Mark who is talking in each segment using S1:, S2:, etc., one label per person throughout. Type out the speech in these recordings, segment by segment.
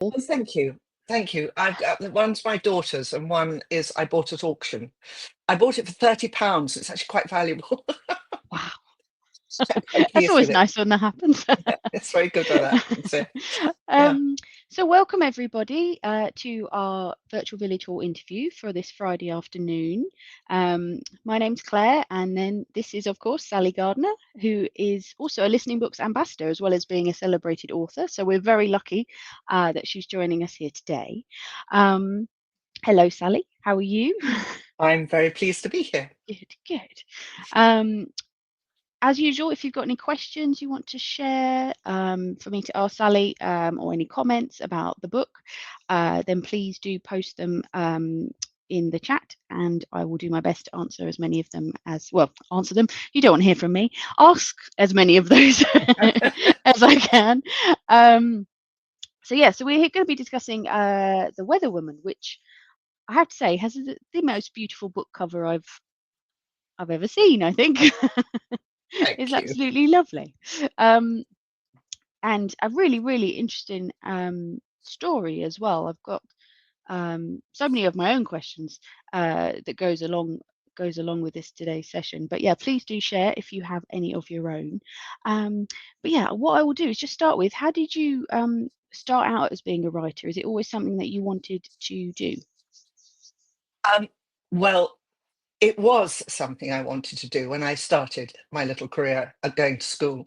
S1: Well, thank you. Thank you. I've got one's my daughter's and one is I bought at auction. I bought it for £30. It's actually quite valuable.
S2: Wow,
S1: I'm quite
S2: that's
S1: pleased
S2: always
S1: with it.
S2: nice when that happens.
S1: It's very good with that. So yeah.
S2: Um, so welcome everybody to our virtual village hall interview for this Friday afternoon. My name's Claire, and then this is, of course, Sally Gardner, who is also a Listening Books ambassador as well as being a celebrated author. So we're very lucky that she's joining us here today. Um, Hello, Sally. How are you?
S1: I'm very pleased to be here.
S2: Good, good. Um, as usual, if you've got any questions you want to share for me to ask Sally or any comments about the book, then please do post them in the chat and I will do my best to answer as many of them as well. Answer them. You don't want to hear from me. Ask as many of those as I can. So we're going to be discussing The Weather Woman, which I have to say has the most beautiful book cover I've ever seen, I think. It's
S1: Thank you.
S2: absolutely lovely. Um, and a really, really interesting story as well. I've got so many of my own questions that goes along with this today's session. But yeah, please do share if you have any of your own. But yeah, what I will do is just start with, how did you start out as being a writer? Is it always something that you wanted to do?
S1: Um, well, it was something I wanted to do when I started my little career at going to school,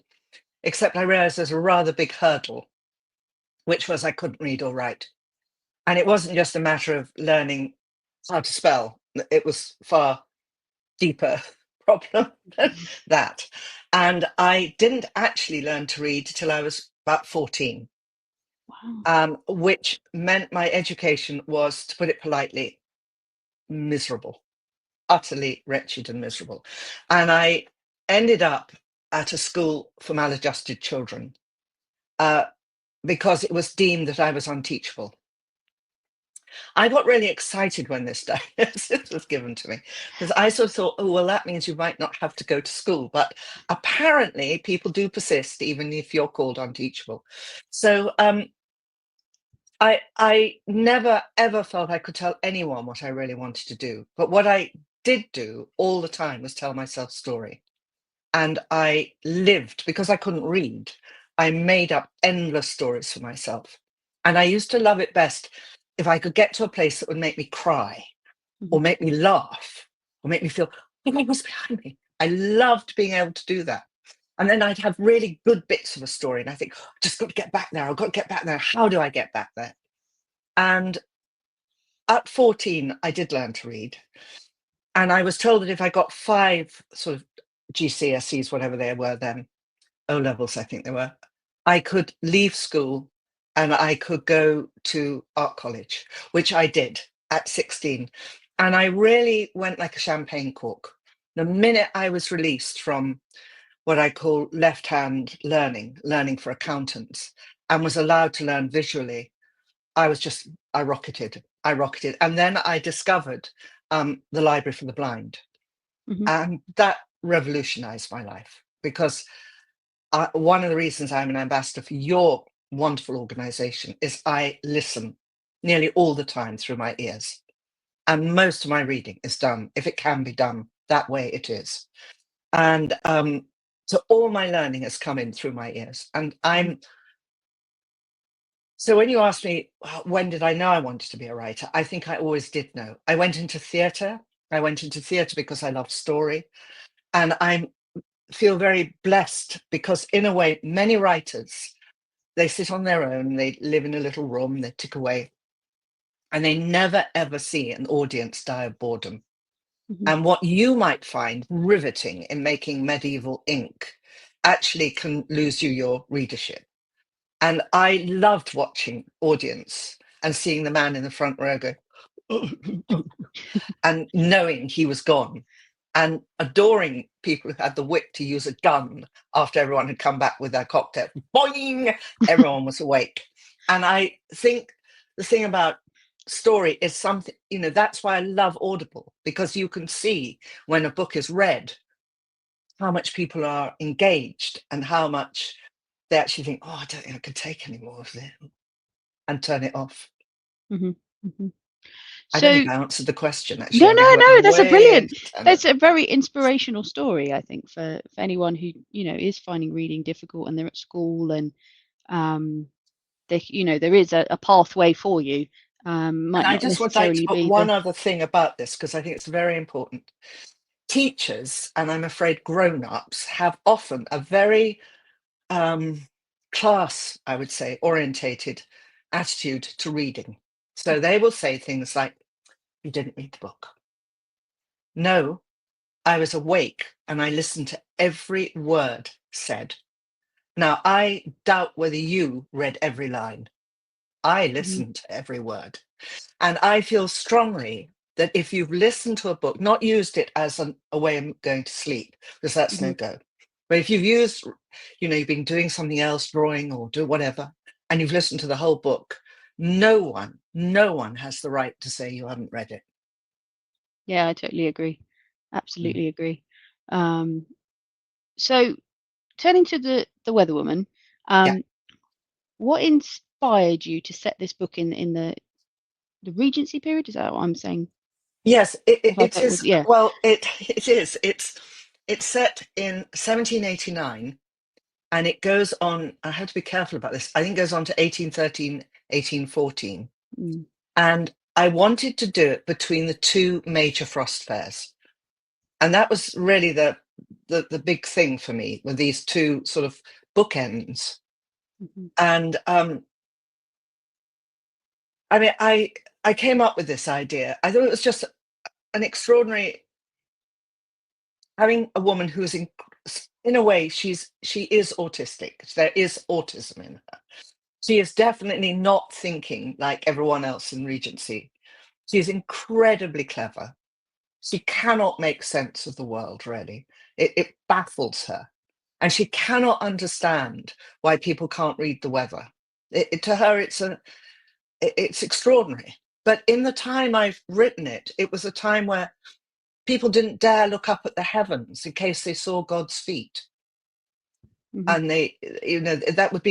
S1: except I realized there's a rather big hurdle, which was I couldn't read or write. And it wasn't just a matter of learning how to spell, it was far deeper problem than that. And I didn't actually learn to read till I was about 14,
S2: Wow.
S1: which meant my education was, to put it politely, miserable, utterly wretched and miserable. And I ended up at a school for maladjusted children uh, because it was deemed that I was unteachable. I got really excited when this diagnosis was given to me because I sort of thought, oh, well, that means you might not have to go to school. But apparently, people do persist even if you're called unteachable. So I never, ever felt I could tell anyone what I really wanted to do. But what I did do all the time was tell myself story. And I lived because I couldn't read. I made up endless stories for myself. And I used to love it best if I could get to a place that would make me cry or
S2: Mhm.
S1: make me laugh or make me feel, oh, what was behind me? I loved being able to do that. And then I'd have really good bits of a story. And I think, "Oh, just got to get back there. I've got to get back there. How do I get back there?" And at 14, I did learn to read. And I was told that if I got 5 sort of GCSEs, whatever they were then, O levels, I think they were, I could leave school and I could go to art college, which I did at 16. And I really went like a champagne cork. The minute I was released from what I call left hand learning for accountants, and was allowed to learn visually, I rocketed. I rocketed. And then I discovered the Library for the Blind.
S2: Mhm.
S1: And that revolutionized my life because one of the reasons I'm an ambassador for your wonderful organization is I listen nearly all the time through my ears. And most of my reading is done, if it can be done that way, it is. And so all my learning has come in through my ears. And
S2: Mhm.
S1: so when you ask me, when did I know I wanted to be a writer? I think I always did know. I went into theatre. I went into theatre because I loved story. And I feel very blessed because, in a way, many writers, they sit on their own, they live in a little room, they tick away, and they never ever see an audience die of boredom.
S2: Mhm.
S1: And what you might find riveting in making medieval ink actually can lose you your readership. And I loved watching audience and seeing the man in the front row go, and knowing he was gone, and adoring people who had the wit to use a gun after everyone had come back with their cocktail. Boing! Everyone was awake. And I think the thing about story is something, that's why I love Audible, because you can see when a book is read how much people are engaged and how much they actually think, oh, I don't think I can take any more of this. and turn it off.
S2: hmm hmm
S1: I don't
S2: So
S1: think I answered the question,
S2: no,
S1: actually. I think I
S2: no,
S1: went
S2: no, that's a
S1: way
S2: brilliant,
S1: into tangent.
S2: that's a very inspirational story, I think, for anyone who, is finding reading difficult and they're at school and um there is a pathway for you.
S1: And
S2: Might
S1: I
S2: not
S1: just would like to
S2: necessarily
S1: put
S2: be
S1: one
S2: the
S1: other thing about this, because I think it's very important. Teachers, and I'm afraid grown-ups, have often a very class, I would say, orientated attitude to reading. So they will say things like, "You didn't read the book." No, I was awake and I listened to every word said. Now, I doubt whether you read every line. I
S2: Mhm,
S1: listened to every word. And I feel strongly that if you've listened to a book, not used it as a way of going to sleep, because that's no
S2: mhm.
S1: go. But if you've used, you've been doing something else, drawing or do whatever, and you've listened to the whole book, no one has the right to say you haven't read it.
S2: Yeah, I totally agree.
S1: Mm.
S2: Absolutely agree. Um, so turning to the Weather Woman,
S1: Yeah.
S2: um, what inspired you to set this book in the Regency period? Is that what I'm saying?
S1: Yes,
S2: If I
S1: it
S2: put was
S1: is.
S2: yeah.
S1: Well, it is. It's set in 1789, and it goes on. I have to be careful about this. I think it goes on to 1813, 1814.
S2: Mm,
S1: And I wanted to do it between the two major frost fairs. And that was really the big thing for me, with these two sort of bookends.
S2: mhm,
S1: And I mean, I came up with this idea. I thought it was just an extraordinary, having a woman who's in a way, she is autistic. There is autism in her. She is definitely not thinking like everyone else in Regency. She is incredibly clever. She cannot make sense of the world, really. It baffles her. And she cannot understand why people can't read the weather. To her, it's extraordinary. But in the time I've written it, it was a time where people didn't dare look up at the heavens in case they saw God's feet.
S2: mhm,
S1: And that would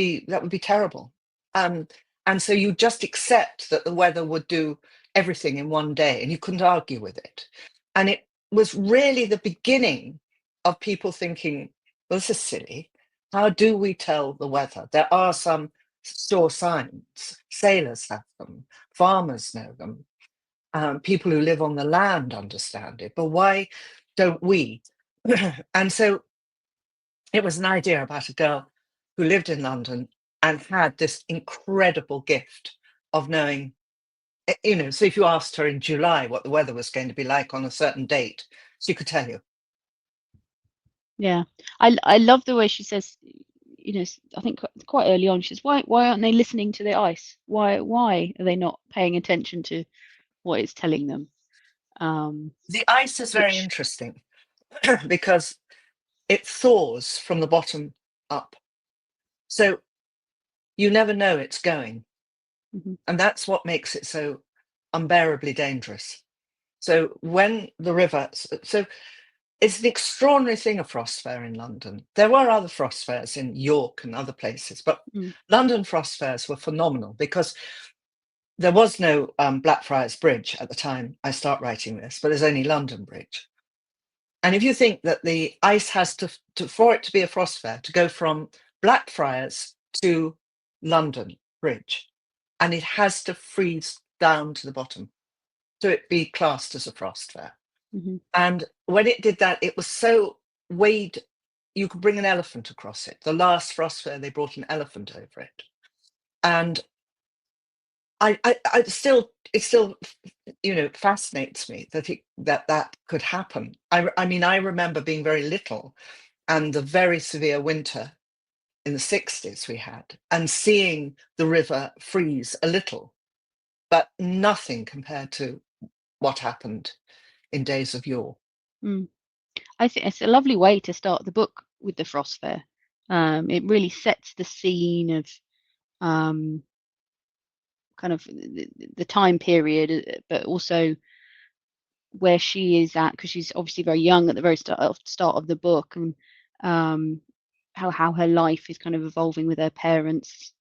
S1: be terrible. um and so you just accept that the weather would do everything in one day, and you couldn't argue with it. And it was really the beginning of people thinking, well, this is silly. How do we tell the weather? There are some sure signs. Sailors have them, farmers know them, people who live on the land understand it, but why don't we? And so it was an idea about a girl who lived in London and had this incredible gift of knowing, so if you asked her in July what the weather was going to be like on a certain date, she could tell you.
S2: yeah. I love the way she says, I think quite early on, she says, why aren't they listening to the ice? Why are they not paying attention to what it's telling them? Um,
S1: The ice is very
S2: which
S1: interesting because it thaws from the bottom up. So you never know it's going.
S2: mhm,
S1: And that's what makes it so unbearably dangerous. So when the river, so it's an extraordinary thing, a frost fair in London. There were other frost fairs in York and other places, but
S2: mm,
S1: London frost fairs were phenomenal because there was no Blackfriars Bridge at the time I start writing this, but there's only London Bridge. And if you think that the ice has for it to be a frost fair, to go from Blackfriars to London Bridge, and it has to freeze down to the bottom to it be classed as a frost fair.
S2: mhm,
S1: And when it did that, it was so weighed, you could bring an elephant across it. The last frost fair, they brought an elephant over it. And it still, fascinates me that that could happen. I mean, I remember being very little and the very severe winter in the 60s we had, and seeing the river freeze a little, but nothing compared to what happened in days of yore.
S2: mm. I think it's a lovely way to start the book with the frost fair. It really sets the scene of um, kind of the time period, but also where she is at because she's obviously very young at the very start of the book, and um, how her life is kind of evolving with her parents.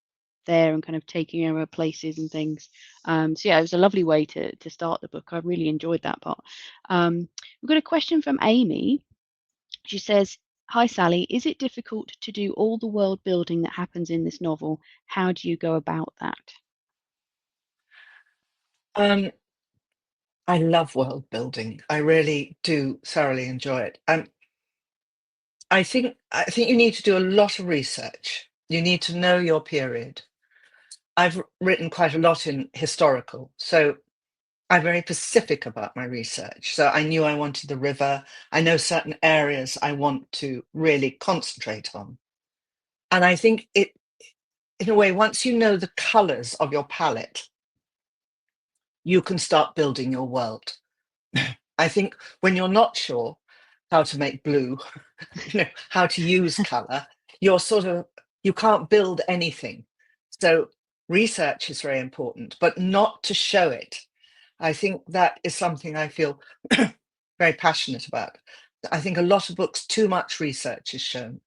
S2: there and kind of taking over places and things. So yeah, it was a lovely way to start the book. I really enjoyed that part. We've got a question from Amy. She says, "Hi Sally, is it difficult to do all the world building that happens in this novel? How do you go about that?"
S1: Um, I love world building. I really do thoroughly enjoy it. I think you need to do a lot of research. You need to know your period. I've written quite a lot in historical, so I'm very specific about my research. So I knew I wanted the river. I know certain areas I want to really concentrate on. And I think it, in a way, once you know the colors of your palette, you can start building your world. I think when you're not sure how to make blue, how to use color, you're sort of, you can't build anything. So research is very important, but not to show it. I think that is something I feel very passionate about. I think a lot of books, too much research is shown.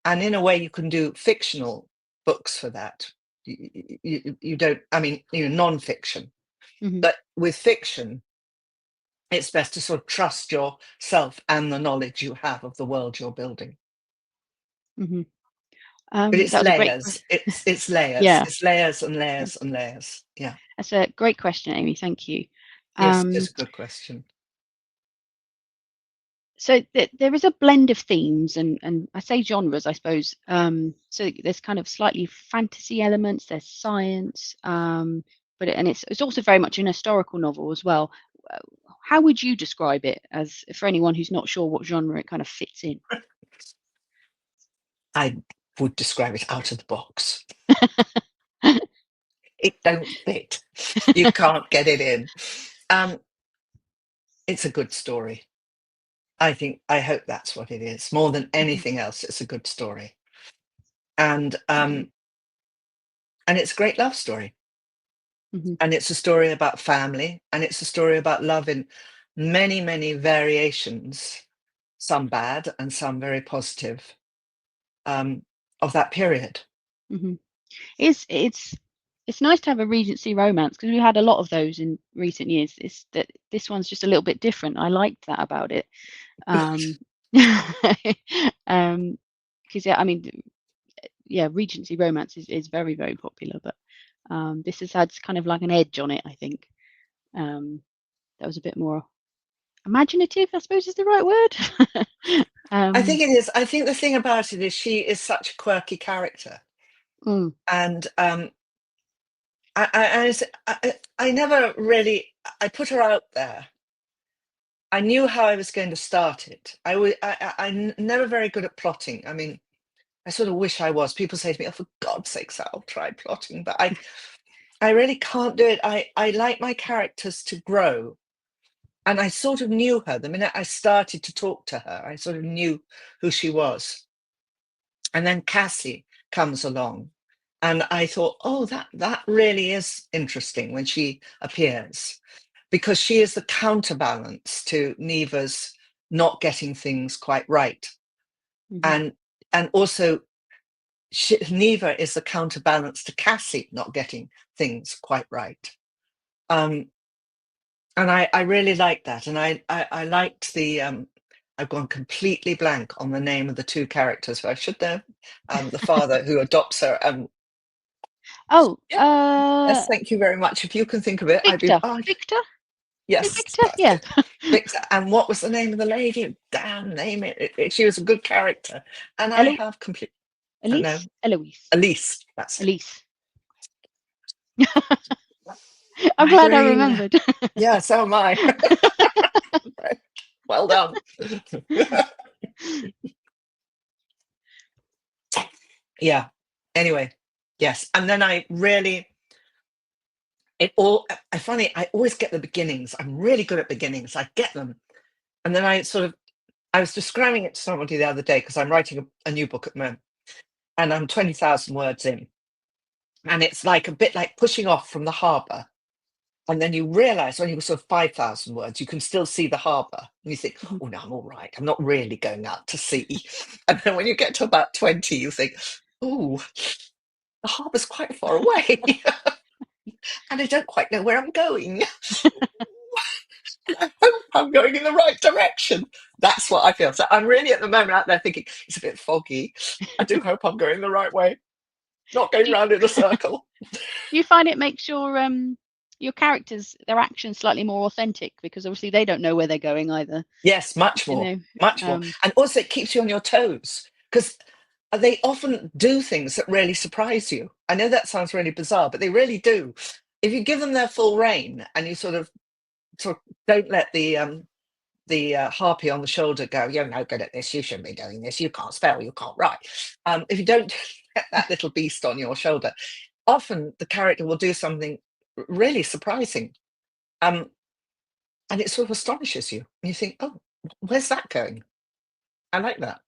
S1: And in a way, you can do fictional books for that. You don't, I mean, non-fiction.
S2: Hmm.
S1: But with fiction, it's best to sort of trust yourself and the knowledge you have of the world you're building.
S2: Hmm.
S1: But it's
S2: That was a great
S1: layers.
S2: question.
S1: It's layers.
S2: Yeah,
S1: It's layers and layers and layers. Yeah.
S2: that's a great question, Amy. Thank you.
S1: Yes, it
S2: Um,
S1: is a good question.
S2: so there is a blend of themes and I say genres, I suppose. So there's kind of slightly fantasy elements, there's science, and it's also very much an historical novel as well. Uh, How would you describe it as for anyone who's not sure what genre it kind of fits in?
S1: I would describe it out of the box. It don't fit. You can't get it in. Um, it's a good story. I hope that's what it is. More than
S2: Mhm,
S1: anything else, it's a good story. And
S2: mhm,
S1: and it's a great love story.
S2: mhm,
S1: And it's a story about family, and it's a story about love in many, many variations, some bad and some very positive, um, of that period.
S2: mhm. It's it's nice to have a Regency romance because we had a lot of those in recent years. It's that this one's just a little bit different. I liked that about it. Um, um, because yeah, I mean, yeah, Regency romance is very, very popular, but this has had kind of like an edge on it, I think. Um, that was a bit more imaginative, I suppose is the right word.
S1: I think
S2: um,
S1: it is. I think the thing about it is she is such a quirky character,
S2: mm,
S1: and I never really I put her out there. I knew how I was going to start it. I'm never very good at plotting. I mean, I sort of wish I was. People say to me, "Oh, for God's sakes, I'll try plotting," but I really can't do it. I like my characters to grow, and I sort of knew her the minute I started to talk to her. I sort of knew who she was, and then Cassie comes along, and I thought, oh, that really is interesting when she appears, because she is the counterbalance to Neva's not getting things quite right,
S2: mhm,
S1: and also Neva is the counterbalance to Cassie not getting things quite right. Um, and I really liked that, and I liked the. I've gone completely blank on the name of the two characters, but I should know. The father who adopts her.
S2: oh,
S1: Yeah, yes, thank you very much. If you can think of it, I'd be.
S2: Victor,
S1: Oh,
S2: Victor, is it
S1: yes,
S2: Victor?
S1: that's
S2: Yeah,
S1: it. Victor. And what was the name of the lady? Damn, name it. She was a good character, and I
S2: Elo
S1: have complete. I don't know.
S2: Elise, Eloise,
S1: Elise. That's it.
S2: Elise. I'm
S1: My
S2: glad I
S1: brain.
S2: remembered.
S1: Yeah, so am I. Well done. Yeah. Anyway, yes. And then I really, it all, I funny, I always get the beginnings. I'm really good at beginnings. I get them. And then I was describing it to somebody the other day because I'm writing a new book at the moment and I'm 20,000 words in. And it's like a bit like pushing off from the harbour. And then you realize when you're sort of 5,000 words, you can still see the harbour. And you think,
S2: Mhm,
S1: oh, no, I'm all right. I'm not really going out to sea. And then when you get to about 20, you think, oh. the harbour's quite far away, and I don't quite know where I'm going. I hope I'm going in the right direction. That's what I feel. So I'm really at the moment out there thinking it's a bit foggy. I do hope I'm going the right way, not going
S2: Do you,
S1: round in a circle.
S2: do you find it makes your characters, their actions slightly more authentic because obviously they don't know where they're going either,
S1: Yes, much
S2: you
S1: more,
S2: know?
S1: much more.
S2: Um,
S1: And also, it keeps you on your toes because they often do things that really surprise you. I know that sounds really bizarre, but they really do. If you give them their full rein and you sort of don't let the harpy on the shoulder go, "You're no good at this. You shouldn't be doing this. You can't spell. You can't write." If you don't get that little beast on your shoulder, often the character will do something really surprising. Um, and it sort of astonishes you. And you think, oh, where's that going? I like that.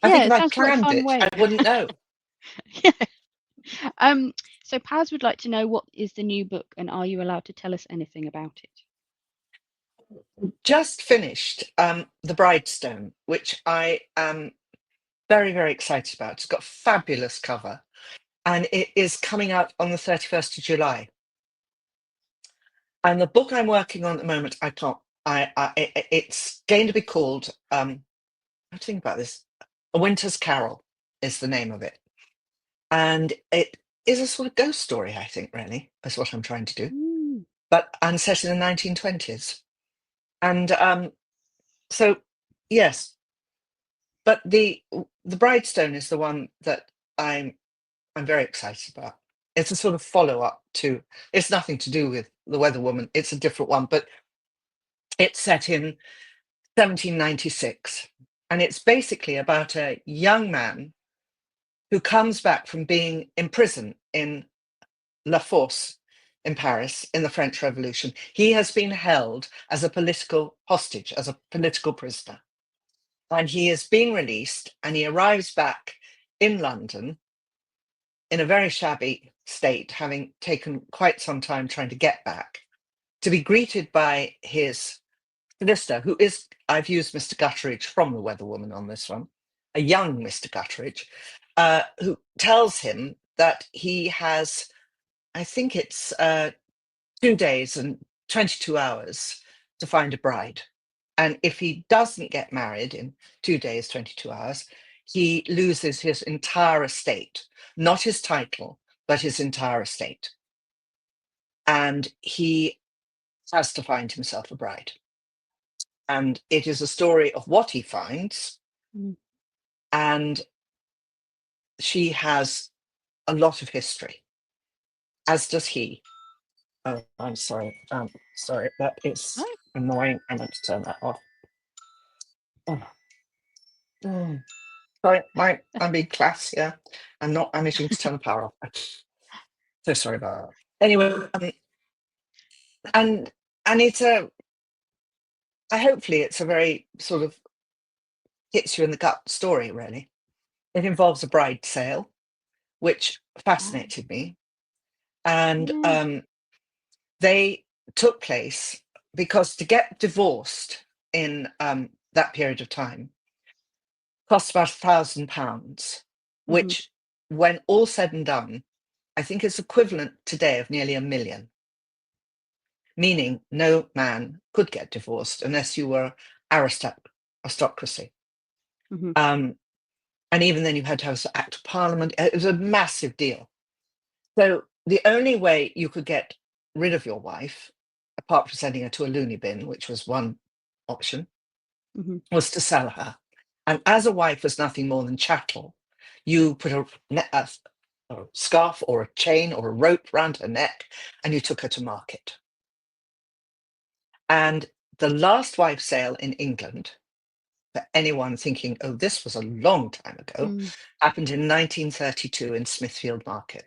S1: I
S2: yeah,
S1: think if
S2: it
S1: I
S2: sounds like a
S1: planned
S2: fun
S1: it, I
S2: way.
S1: wouldn't know.
S2: Yeah. So Paz would like to know what is the new book and are you allowed to tell us anything about it?
S1: Just finished The Bridestone, which I am very, very excited about. It's got a fabulous cover and it is coming out on the 31st of July. And the book I'm working on at the moment, I can't, it's going to be called, I think about this, A Winter's Carol is the name of it. And it is a sort of ghost story, I think, really, is what I'm trying to do.
S2: Mm,
S1: But I'm set in the 1920s. And so, yes, but the Bridestone is the one that I'm very excited about. It's a sort of follow up to. It's nothing to do with the Weather Woman. It's a different one, but it's set in 1796, and it's basically about a young man who comes back from being in prison in La Force in Paris in the French Revolution. He has been held as a political hostage, as a political prisoner, and he is being released, and he arrives back in London in a very shabby state, having taken quite some time trying to get back, to be greeted by his solicitor, who is, I've used Mr. Gutteridge from The Weather Woman on this one, a young Mr. Gutteridge, who tells him that he has, I think it's 2 days and 22 hours to find a bride. And if he doesn't get married in 2 days, 22 hours, he loses his entire estate, not his title, but his entire estate. And he has to find himself a bride. And it is a story of what he finds.
S2: mm.
S1: And she has a lot of history, as does he. Oh, I'm sorry. Sorry, that is
S2: Oh,
S1: annoying. I'm going to turn that off. Oh, mm. Sorry, I'm being class here. I'm not managing to turn the power off. So sorry about that. Anyway, and and it's a hopefully it's a very sort of hits you in the gut story, really. It involves a bride sale, which
S2: wow.
S1: fascinated me. And
S2: Yeah.
S1: they took place because to get divorced in that period of time cost about £1,000,
S2: Hmm.
S1: which, when all said and done, I think is equivalent today of nearly 1 million, meaning no man could get divorced unless you were aristocracy.
S2: Hmm.
S1: Um, and even then, you had to have an act of parliament. It was a massive deal. So the only way you could get rid of your wife, apart from sending her to a loony bin, which was one option,
S2: Hmm.
S1: was to sell her. And as a wife was nothing more than chattel, you put a scarf or a chain or a rope round her neck and you took her to market. And the last wife sale in England, for anyone thinking, oh, this was a long time ago,
S2: Mm.
S1: happened in 1932 in Smithfield Market.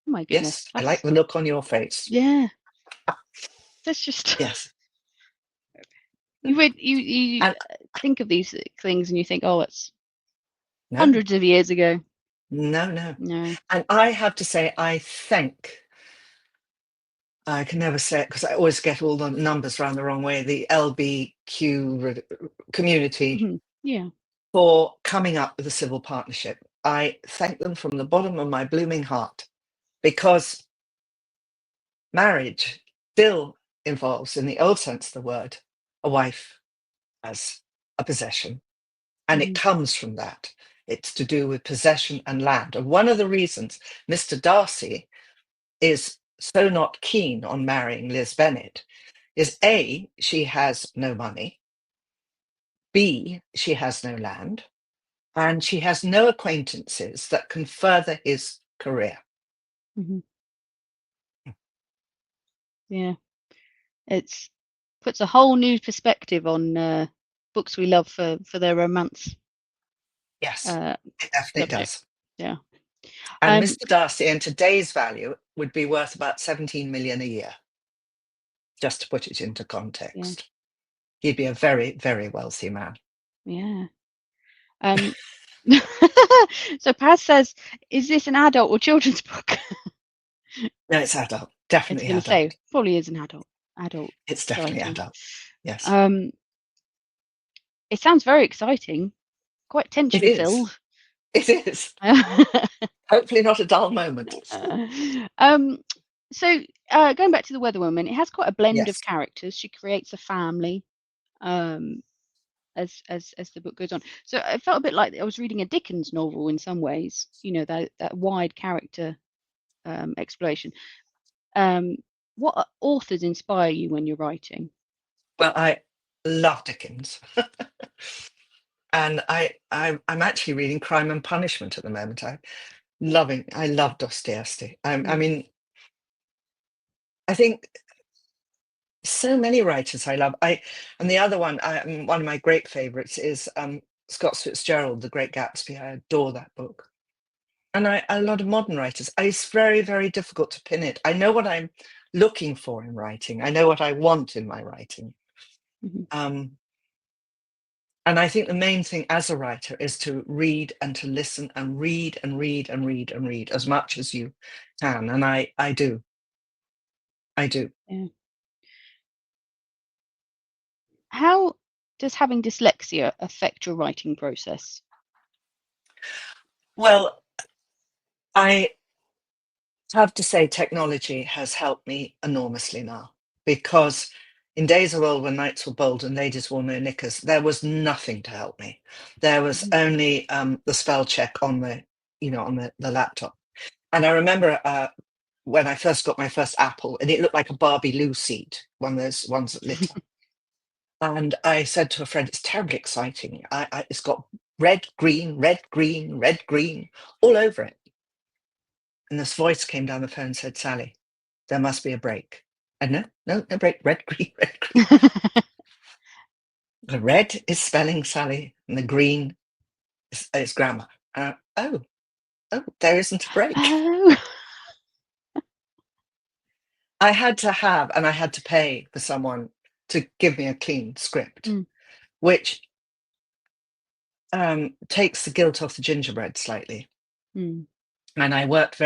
S2: Oh my goodness.
S1: Yes, I like
S2: That's,
S1: the look on your face.
S2: yeah, that's just,
S1: Yes.
S2: you
S1: And
S2: think of these things and you think, oh, it's
S1: no,
S2: hundreds of years ago.
S1: no, no.
S2: No.
S1: And I have to say, I can never say it because I always get all the numbers around the wrong way, the LBQ community
S2: Hmm. Yeah.
S1: for coming up with a civil partnership. I thank them from the bottom of my blooming heart, because marriage still involves, in the old sense of the word, a wife as a possession. And it
S2: Hmm.
S1: comes from that. It's to do with possession and land. And one of the reasons Mr. Darcy is so not keen on marrying Liz Bennet is A, she has no money, B, she has no land, and she has no acquaintances that can further his career.
S2: Hmm. Yeah, it's puts a whole new perspective on books we love for their romance.
S1: Yes,
S2: Uh,
S1: it definitely
S2: Loved it.
S1: does.
S2: Yeah.
S1: And
S2: Um,
S1: Mr. Darcy, in today's value, would be worth about 17 million a year, just to put it into
S2: yeah,
S1: context. He'd be a very, very wealthy man.
S2: yeah. Um, so Paz says, "Is this an adult or children's book?"
S1: No, it's adult,
S2: I was
S1: definitely
S2: going to say,
S1: adult.
S2: probably is an adult
S1: It's definitely
S2: title.
S1: adult. Yes,
S2: Um, it sounds very exciting, quite
S1: it
S2: tension
S1: is.
S2: filled.
S1: It is. Hopefully not a dull moment.
S2: um, so going back to the Weather Woman, it has quite a blend of
S1: Yes.
S2: characters. She creates a family. Um, as the book goes on. So I felt a bit like I was reading a Dickens novel in some ways, that wide character exploration. Um, what authors inspire you when you're writing?
S1: Well, I love Dickens. And I'm actually reading Crime and Punishment at the moment. I love Dostoevsky. I
S2: Mm,
S1: mean, I think so many writers I love. And the other one, one of my great favorites is Scott Fitzgerald, The Great Gatsby. I adore that book. And a lot of modern writers. It's very, very difficult to pin it. I know what I'm looking for in writing. I know what I want in my writing.
S2: mhm,
S1: Um, and I think the main thing as a writer is to read and to listen and read and read and read and read as much as you can. And I do. I do.
S2: yeah. How does having dyslexia affect your writing process?
S1: Well, I have to say technology has helped me enormously now, because in days of old when knights were bold and ladies wore no knickers, there was nothing to help me. There was
S2: Mhm.
S1: only the spell check on the laptop. And I remember when I first got my first Apple, and it looked like a Barbie Lou seat, one of those ones that lit up. And I said to a friend, "It's terribly exciting. It's got red, green, red, green, red, green all over it." And this voice came down the phone and said, "Sally, there must be a break." And no break. Red, green, red, green. The red is spelling, Sally, and the green is grammar. Oh, there isn't a break.
S2: Oh.
S1: I had to have, and I had to pay for someone to give me a clean script,
S2: Mm,
S1: which takes the guilt off the gingerbread slightly.
S2: mm,
S1: And I worked for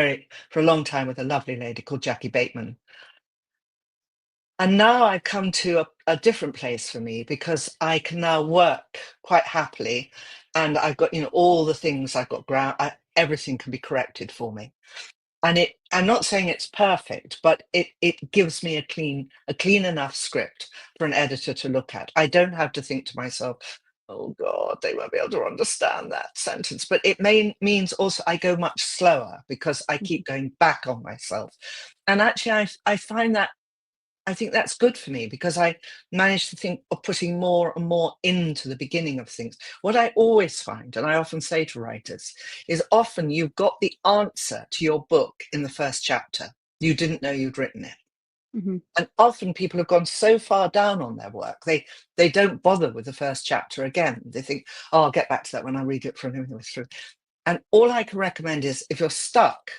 S1: a long time with a lovely lady called Jackie Bateman. And now I've come to a different place for me, because I can now work quite happily, and I've got, all the things I've got everything can be corrected for me. And I'm not saying it's perfect, but it gives me a clean enough script for an editor to look at. I don't have to think to myself, "Oh God, they won't be able to understand that sentence." But it means also I go much slower, because I
S2: mhm,
S1: keep going back on myself. And actually, I find that, I think that's good for me, because I manage to think of putting more and more into the beginning of things. What I always find, and I often say to writers, is often you've got the answer to your book in the first chapter. You didn't know you'd written it.
S2: mhm,
S1: And often people have gone so far down on their work, they don't bother with the first chapter again. They think, "Oh, I'll get back to that when I read it from through." And all I can recommend is, if you're stuck,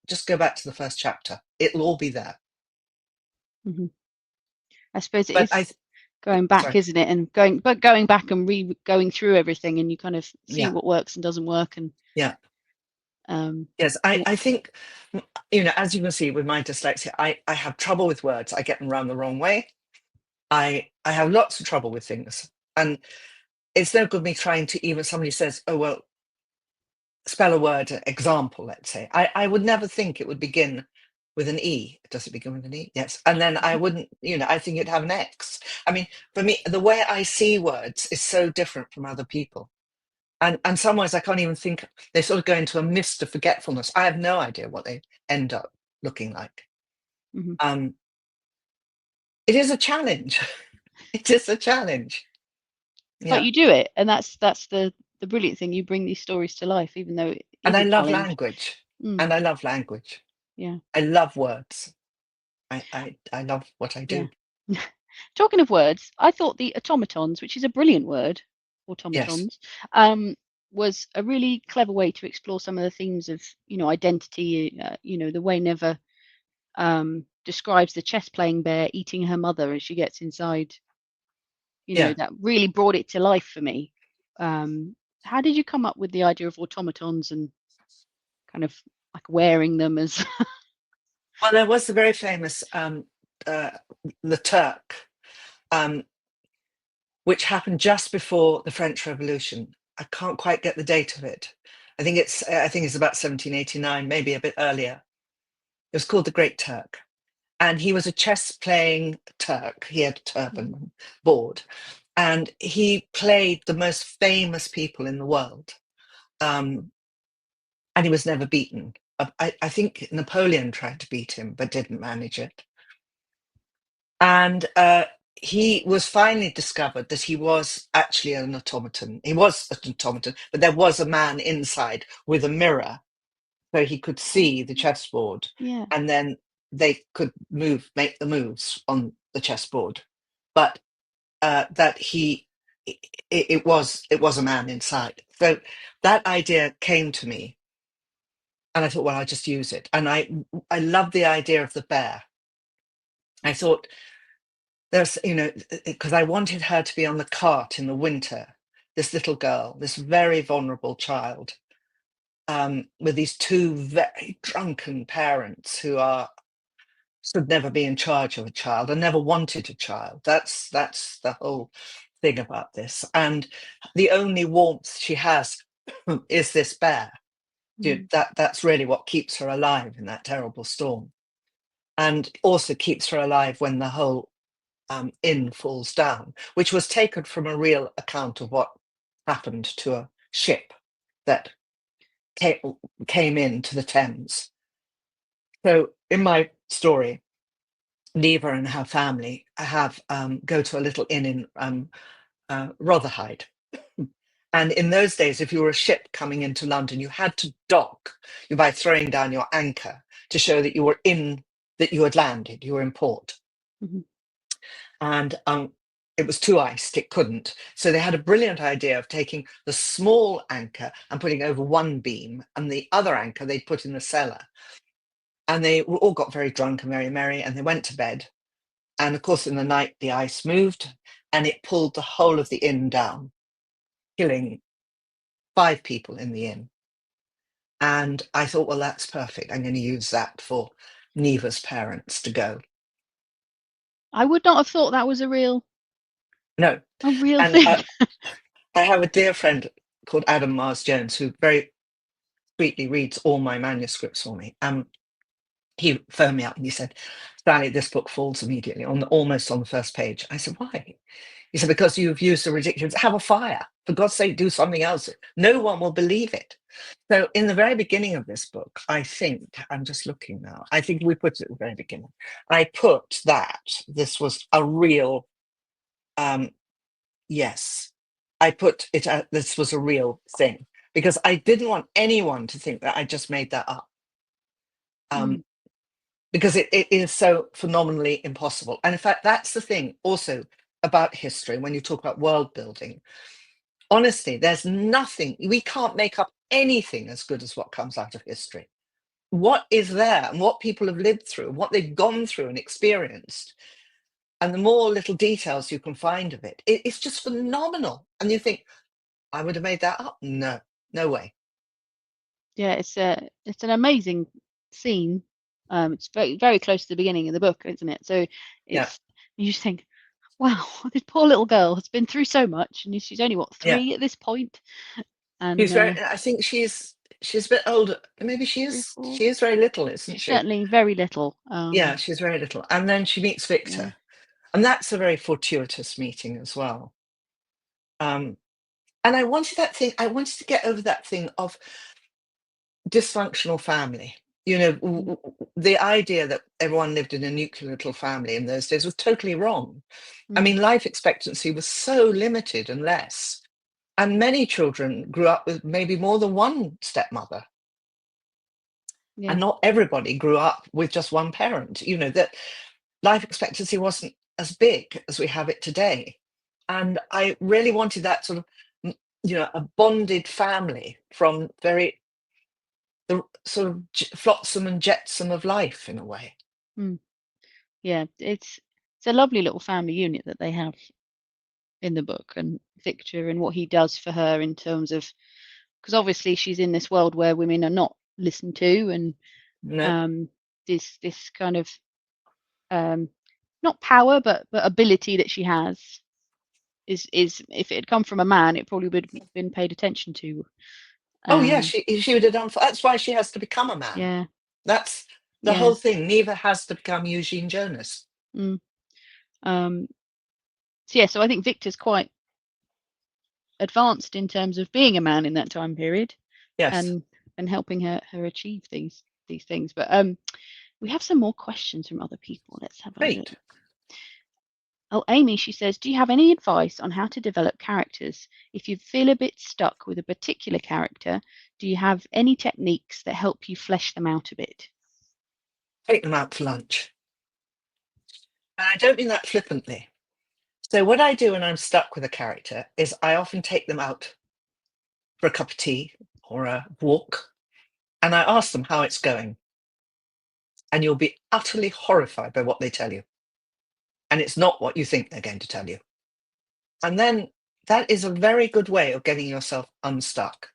S1: just go back to the first chapter. It'll all be there.
S2: mhm. I suppose it
S1: But
S2: is going back,
S1: sorry,
S2: isn't it? And going back and going through everything, and you kind of see
S1: yeah,
S2: what works and doesn't work, and
S1: yeah.
S2: um,
S1: Yes, I,
S2: yeah.
S1: I think, as you can see with my dyslexia, I have trouble with words. I get them around the wrong way. I have lots of trouble with things. And it's no good me trying to, even somebody says, oh, well, spell a word, example, let's say. I would never think it would begin with an E. Does it begin with an E? Yes. And then I wouldn't, I think it'd have an X. I mean, for me, the way I see words is so different from other people. And some words I can't even think, they sort of go into a mist of forgetfulness. I have no idea what they end up looking like.
S2: Mm-hmm.
S1: It is a challenge. It is a challenge.
S2: But
S1: Yeah.
S2: you do it, and that's the brilliant thing. You bring these stories to life, even though it
S1: And
S2: is
S1: I
S2: a
S1: love
S2: challenge.
S1: language.
S2: Mm,
S1: And I love language.
S2: yeah,
S1: I love words. I love what I
S2: yeah.
S1: do.
S2: Talking of words, I thought the automatons, which is a brilliant word,
S1: Yes.
S2: automatons, was a really clever way to explore some of the themes of, identity. The way Never describes the chess playing bear eating her mother as she gets inside.
S1: Yeah.
S2: That really brought it to life for me. How did you come up with the idea of automatons and kind of like wearing them as?
S1: Well, there was the very famous uh, the Turk, um, which happened just before the French Revolution. I can't quite get the date of it. I think it's about 1789, maybe a bit earlier. It was called the Great Turk, and he was a chess playing Turk. He had a turban and board, and he played the most famous people in the world, and he was never beaten. I think Napoleon tried to beat him, but didn't manage it. And he was finally discovered that he was actually an automaton. He was an automaton, but there was a man inside with a mirror so he could see the chessboard,
S2: Yeah,
S1: and then they could make the moves on the chessboard. But that it was a man inside. So that idea came to me, and I thought, well, I'll just use it. And I love the idea of the bear. I thought there's, because I wanted her to be on the cart in the winter, this little girl, this very vulnerable child, with these two very drunken parents who should never be in charge of a child and never wanted a child. That's the whole thing about this. And the only warmth she has is this bear. That's really what keeps her alive in that terrible storm, and also keeps her alive when the whole inn falls down, which was taken from a real account of what happened to a ship that came into the Thames. So in my story, Neva and her family have go to a little inn in Rotherhithe. And in those days, if you were a ship coming into London, you had to dock you by throwing down your anchor to show that that you had landed, you were in port.
S2: mm-hmm.
S1: And it was too iced, it couldn't. So they had a brilliant idea of taking the small anchor and putting over one beam, and the other anchor they'd put in the cellar. And they all got very drunk and very merry, and they went to bed. And of course, in the night, the ice moved and it pulled the whole of the inn down, killing 5 people in the inn. And I thought, well, that's perfect. I'm going to use that for Neva's parents to go.
S2: I would not have thought that was
S1: No.
S2: a real
S1: And
S2: thing.
S1: I have a dear friend called Adam Mars Jones who very sweetly reads all my manuscripts for me. He phoned me up and he said, Sally, this book falls immediately almost on the first page. I said, why? He said, because you've used a ridiculous, have a fire. For God's sake, do something else. No one will believe it. So in the very beginning of this book, I think, I'm just looking now, I think we put it at the very beginning. I put that this was a real, yes, I put it, this was a real thing, because I didn't want anyone to think that I just made that up.
S2: Mm,
S1: Because it is so phenomenally impossible. And in fact, that's the thing also about history when you talk about world building. Honestly, there's nothing, we can't make up anything as good as what comes out of history. What is there and what people have lived through, what they've gone through and experienced, and the more little details you can find of it's just phenomenal. And you think, I would have made that up? No, no way.
S2: yeah, it's an amazing scene. It's very very close to the beginning of the book, isn't it? So
S1: Yeah.
S2: it's you just think, Wow, this poor little girl has been through so much, and she's only what,
S1: Yeah,
S2: 3 at this point, and
S1: she's very. I think she's a bit older. Maybe she
S2: 3,
S1: is.
S2: 4.
S1: She is very little, isn't
S2: She's
S1: she?
S2: certainly very little.
S1: Yeah, she's very little. And then she meets
S2: Yeah.
S1: Victor, and that's a very fortuitous meeting as well. Um, and I wanted that thing. I wanted to get over that thing of dysfunctional family. You know,
S2: Mm,
S1: the idea that everyone lived in a nuclear little family in those days was totally wrong. I
S2: mm,
S1: mean, life expectancy was so limited and less. And many children grew up with maybe more than one stepmother.
S2: yeah.
S1: And not everybody grew up with just one parent. You know, that life expectancy wasn't as big as we have it today. And I really wanted that sort of, a bonded family from the sort of flotsam and jetsam of life in a way.
S2: Mm, yeah. It's a lovely little family unit that they have in the book, and Victor and what he does for her in terms of, because obviously she's in this world where women are not listened to, and
S1: No.
S2: um, this kind of um, not power but ability that she has is if it had come from a man, it probably would have been paid attention to.
S1: Oh yeah,
S2: Um,
S1: she would have done. That's why she has to become a man.
S2: yeah,
S1: That's the
S2: yeah.
S1: whole thing. Neva has to become Eugene Jonas.
S2: Mm, um, so yeah, so I think Victor's quite advanced in terms of being a man in that time period,
S1: Yes,
S2: and helping her achieve these things. But we have some more questions from other people. Let's have a look.
S1: great.
S2: Oh, Amy, she says, do you have any advice on how to develop characters? If you feel a bit stuck with a particular character, do you have any techniques that help you flesh them out a bit?
S1: Take them out for lunch. And I don't mean that flippantly. So what I do when I'm stuck with a character is I often take them out for a cup of tea or a walk, and I ask them how it's going. And you'll be utterly horrified by what they tell you. And it's not what you think they're going to tell you. And then that is a very good way of getting yourself unstuck.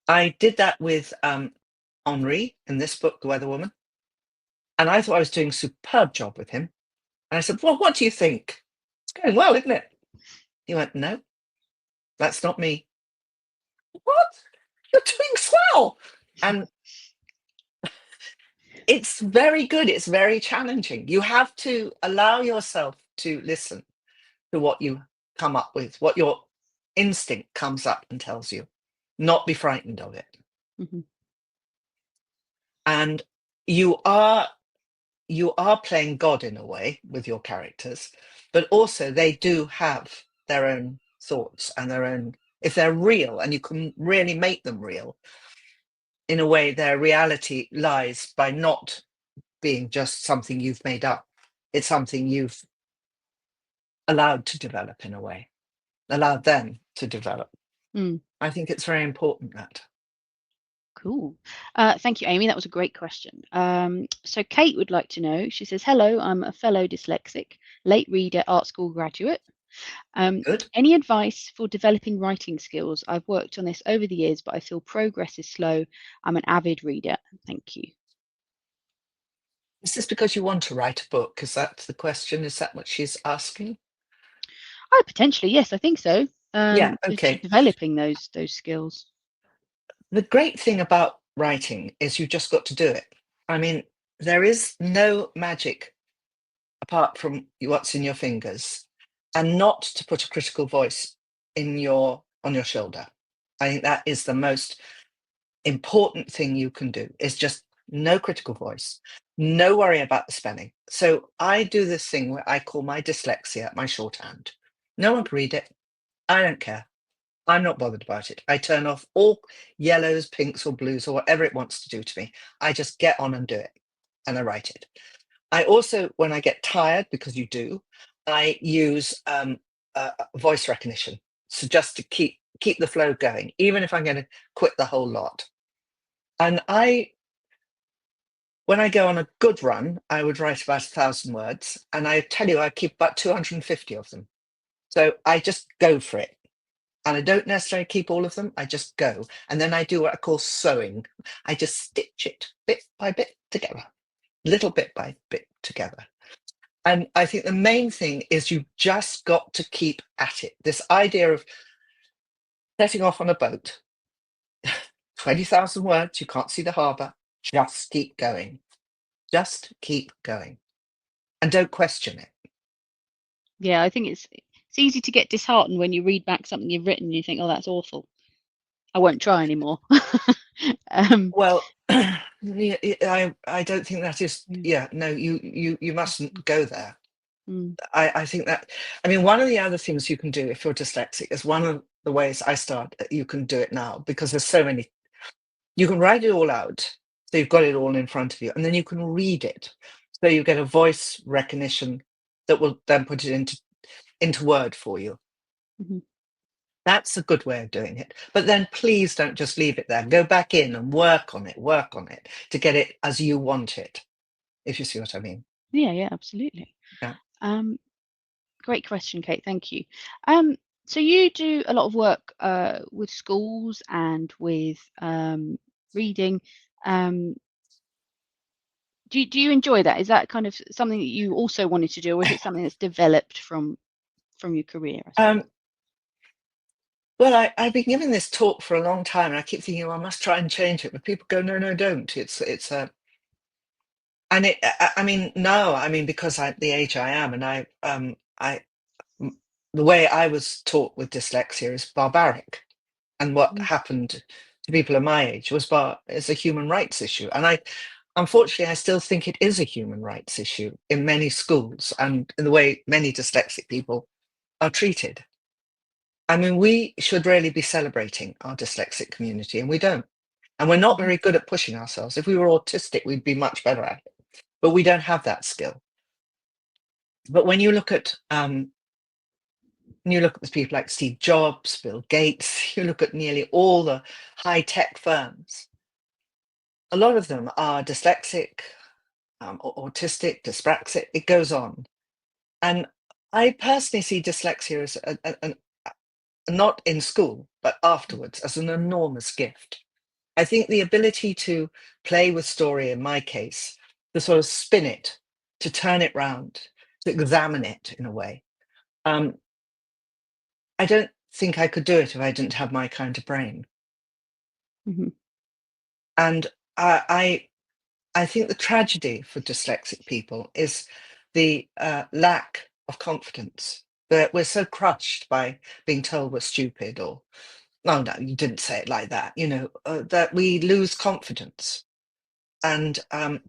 S1: I did that with Henri in this book, The Weather Woman, and I thought I was doing a superb job with him. And I said, "Well, what do you think? It's going well, isn't it?" He went, "No, that's not me." "What? You're doing swell." And it's very good. It's very challenging. You have to allow yourself to listen to what you come up with, what your instinct comes up and tells you, not be frightened of it.
S2: Hmm.
S1: And you are playing God in a way with your characters, but also they do have their own thoughts and their own, if they're real and you can really make them real, in a way, their reality lies by not being just something you've made up. It's something you've allowed to develop in a way, allowed them to develop.
S2: Mm,
S1: I think it's very important that.
S2: cool. Thank you, Amy. That was a great question. So Kate would like to know, she says, hello, I'm a fellow dyslexic, late reader, art school graduate.
S1: Good.
S2: Any advice for developing writing skills? I've worked on this over the years, but I feel progress is slow. I'm an avid reader. Thank you.
S1: Is this because you want to write a book? Is that the question? Is that what she's asking?
S2: Oh, potentially, yes, I think so.
S1: Yeah,
S2: Just
S1: okay.
S2: developing those skills.
S1: The great thing about writing is you just got to do it. I mean, there is no magic apart from what's in your fingers, and not to put a critical voice in your on your shoulder. I think that is the most important thing you can do, is just no critical voice, no worry about the spelling. So I do this thing where I call my dyslexia my shorthand. No one can read it. I don't care. I'm not bothered about it. I turn off all yellows, pinks, or blues, or whatever it wants to do to me. I just get on and do it, and I write it. I also, when I get tired, because you do, I use voice recognition, so just to keep the flow going, even if I'm going to quit the whole lot. And when I go on a good run, I would write about 1,000 words, and I tell you, I keep about 250 of them. So I just go for it. And I don't necessarily keep all of them. I just go. And then I do what I call sewing. I just stitch it bit by bit together, little bit by bit together. And I think the main thing is you just got to keep at it. This idea of setting off on a boat, 20,000 words, you can't see the harbour, just keep going. Just keep going. And don't question it.
S2: Yeah, I think it's easy to get disheartened when you read back something you've written and you think, oh, that's awful. I won't try anymore. um,
S1: Well, I don't think that is,
S2: mm,
S1: yeah, no, you mustn't go there.
S2: mm,
S1: I think that, I mean, one of the other things you can do if you're dyslexic is one of the ways I start, you can do it now because there's so many, you can write it all out. So you've got it all in front of you, and then you can read it. So you get a voice recognition that will then put it into word for you.
S2: mhm.
S1: That's a good way of doing it. But then please don't just leave it there. Go back in and work on it to get it as you want it, if you see what I mean.
S2: Yeah, yeah, absolutely.
S1: Yeah.
S2: Um, Great question, Kate. Thank you. Um, so you do a lot of work with schools and with reading. Um, do you enjoy that? Is that kind of something that you also wanted to do, or is it something that's developed from your career, I suppose?
S1: Um, well, I've been giving this talk for a long time, and I keep thinking, well, I must try and change it. But people go, no, no, don't. It's a, and I mean, no, I mean, because I'm the age I am, and the way I was taught with dyslexia is barbaric. And what
S2: Mm,
S1: happened to people of my age is a human rights issue. And unfortunately, I still think it is a human rights issue in many schools and in the way many dyslexic people are treated. I mean, we should really be celebrating our dyslexic community, and we don't. And we're not
S2: mhm,
S1: very good at pushing ourselves. If we were autistic, we'd be much better at it. But we don't have that skill. But when you look at the people like Steve Jobs, Bill Gates, you look at nearly all the high tech firms, a lot of them are dyslexic, autistic, dyspraxic, it goes on. And I personally see dyslexia as not in school, but afterwards, as an enormous gift. I think the ability to play with story, in my case, to sort of spin it, to turn it round, to examine it in a way. Um, I don't think I could do it if I didn't have my kind of brain.
S2: mhm,
S1: And I think the tragedy for dyslexic people is the lack of confidence. That we're so crushed by being told we're stupid, or no, no, you didn't say it like that. That we lose confidence, and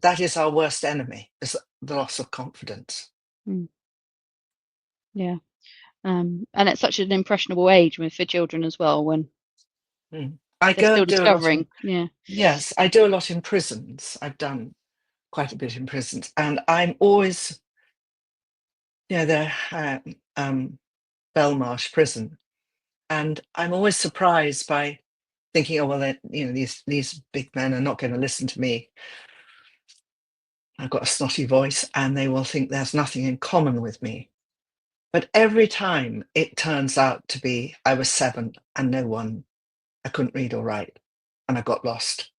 S1: that is our worst enemy: is the loss of confidence.
S2: mm, yeah. And at such an impressionable age for children as well, when
S1: Mm. I
S2: they're
S1: go
S2: still
S1: and do a lot in
S2: discovering. Yeah.
S1: Yes, I do a lot in prisons. I've done quite a bit in prisons, and I'm always, the Belmarsh prison. And I'm always surprised by thinking, oh well, these big men are not going to listen to me. I've got a snotty voice, and they will think there's nothing in common with me. But every time it turns out to be I was 7 and I couldn't read or write, and I got lost,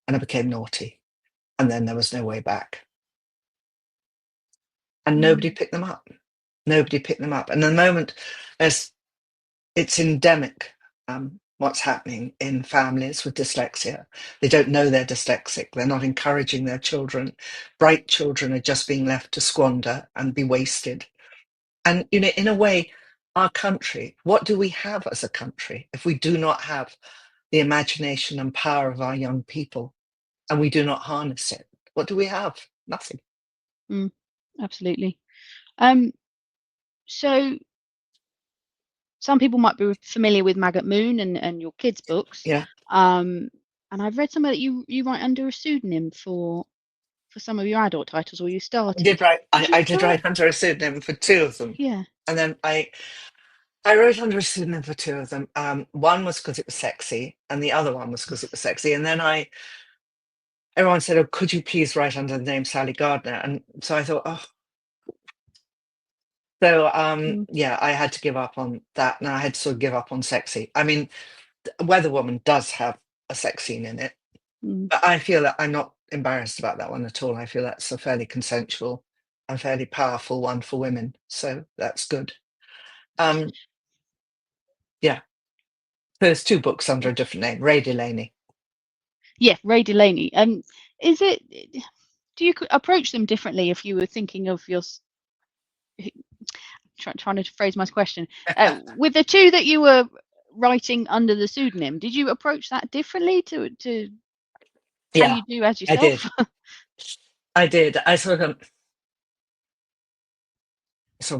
S1: and I became naughty, and then there was no way back, and nobody
S2: Mm,
S1: picked them up. Nobody picked them up. And the moment there's it's endemic, what's happening in families with dyslexia. They don't know they're dyslexic. They're not encouraging their children. Bright children are just being left to squander and be wasted. And, in a way, our country, what do we have as a country if we do not have the imagination and power of our young people and we do not harness it? What do we have? Nothing.
S2: mm, absolutely. Um, so some people might be familiar with Maggot Moon and your kids' books.
S1: Yeah.
S2: Um, and I've read somewhere that you write under a pseudonym for some of your adult titles, or you
S1: I did
S2: started.
S1: write,
S2: Would
S1: I,
S2: you
S1: I
S2: like
S1: did
S2: to?
S1: write under a pseudonym for 2 of them.
S2: Yeah.
S1: And then I wrote under a pseudonym for 2 of them. One was because it was sexy, and the other one was because it was sexy. And then everyone said, "Oh, could you please write under the name Sally Gardner?" And so I thought, oh, so
S2: Mm,
S1: yeah, I had to give up on that, and I had to sort of give up on sexy. I mean, Weather Woman does have a sex scene in it,
S2: mm,
S1: but I feel that I'm not embarrassed about that one at all. I feel that's a fairly consensual. a fairly powerful one for women. So that's good. Um, yeah, there's two books under a different name, Ray Delaney.
S2: Yeah, Ray Delaney. Is it? Do you approach them differently if you were thinking of your? Trying to phrase my question. With the two that you were writing under the pseudonym, did you approach that differently to how
S1: Yeah,
S2: you do as
S1: I
S2: yourself?
S1: did. I did. I sort of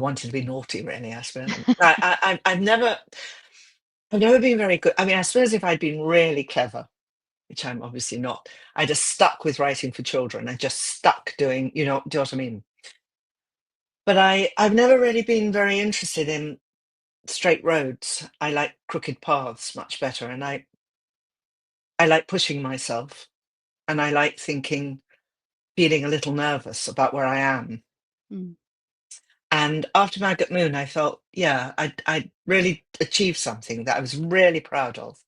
S1: wanted to be naughty, really. I suppose. I've never been very good. I mean, I suppose if I'd been really clever, which I'm obviously not, I just stuck with writing for children. I just stuck doing, do you know what I mean? But I've never really been very interested in straight roads. I like crooked paths much better, and I like pushing myself, and I like feeling a little nervous about where I am.
S2: Mm,
S1: And after Maggot Moon, I felt, yeah, I really achieved something that I was really proud of.